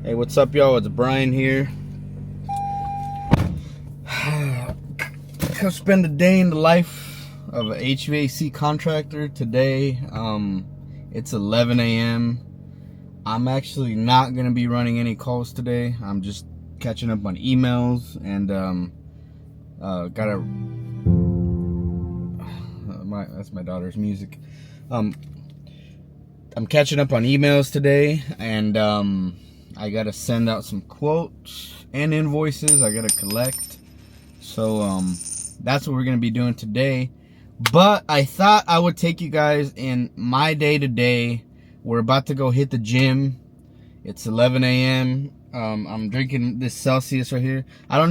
Hey, what's up, y'all? It's Brian here. Come spend a day in the life of an HVAC contractor today. It's 11 a.m. I'm actually not gonna be running any calls today. I'm just catching up on emails and that's my daughter's music. I'm catching up on emails today, and I gotta send out some quotes and invoices I gotta collect. So that's what we're gonna be doing today. But I thought I would take you guys in my day to day. We're about to go hit the gym. It's 11 a.m. I'm drinking this Celsius right here. I don't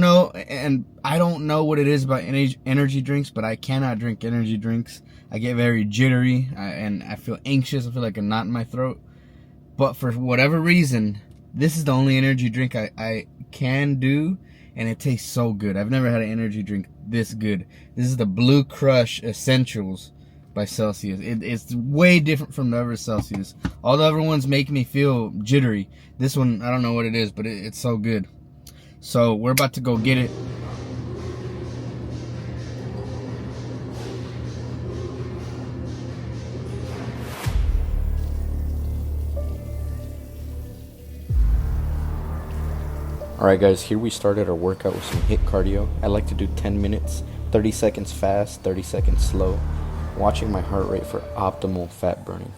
know what it is about energy drinks, but I cannot drink energy drinks. I get very jittery and I feel anxious. I feel like a knot in my throat. But for whatever reason, this is the only energy drink I can do, and it tastes so good. I've never had an energy drink this good. This is the Blue Crush Essentials by Celsius. It's way different from the other Celsius. All the other ones make me feel jittery. This one, I don't know what it is, but it's so good. So we're about to go get it. Alright guys, here we started our workout with some HIIT cardio. I like to do 10 minutes, 30 seconds fast, 30 seconds slow, watching my heart rate for optimal fat burning.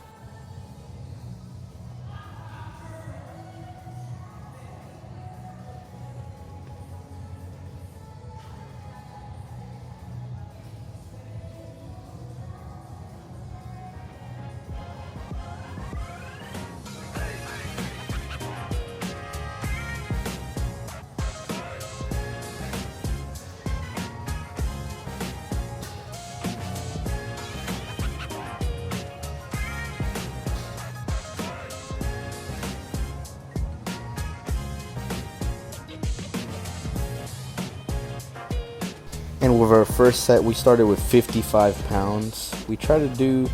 And with our first set, we started with 55 pounds. We try to do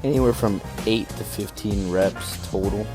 anywhere from 8 to 15 reps total.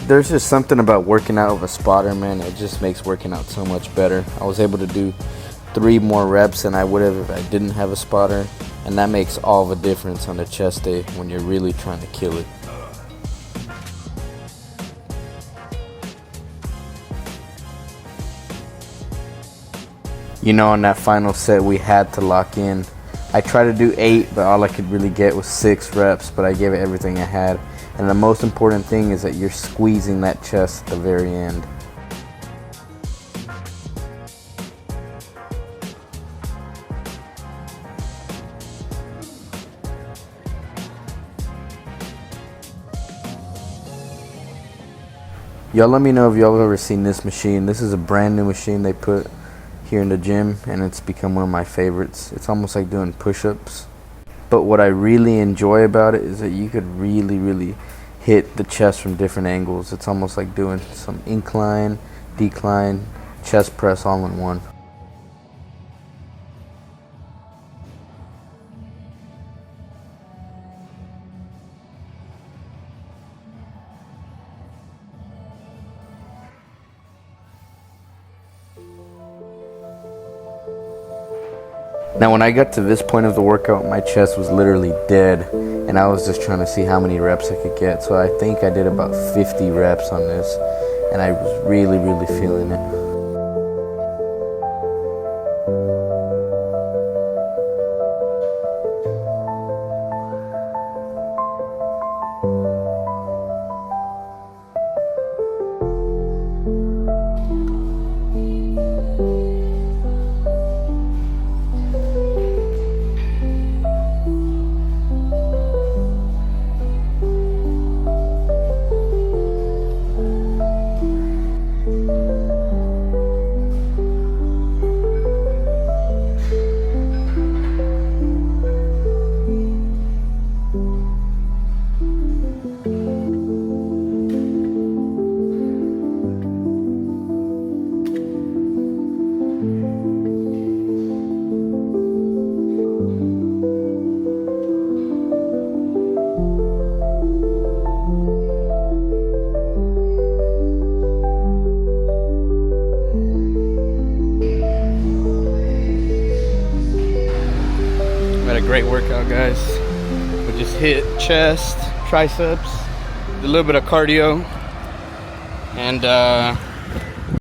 There's just something about working out with a spotter, man. It just makes working out so much better. I was able to do 3 more reps than I would have if I didn't have a spotter, and that makes all the difference on the chest day when you're really trying to kill it. You know, on that final set, we had to lock in. I tried to do 8, but all I could really get was 6 reps, but I gave it everything I had. And the most important thing is that you're squeezing that chest at the very end. Y'all let me know if y'all have ever seen this machine. This is a brand new machine they put here in the gym, and it's become one of my favorites. It's almost like doing push-ups. But what I really enjoy about it is that you could really hit the chest from different angles. It's almost like doing some incline, decline, chest press all in one. Now when I got to this point of the workout, my chest was literally dead, and I was just trying to see how many reps I could get. So I think I did about 50 reps on this, and I was really feeling it. Had a great workout, guys. We just hit chest, triceps, did a little bit of cardio, and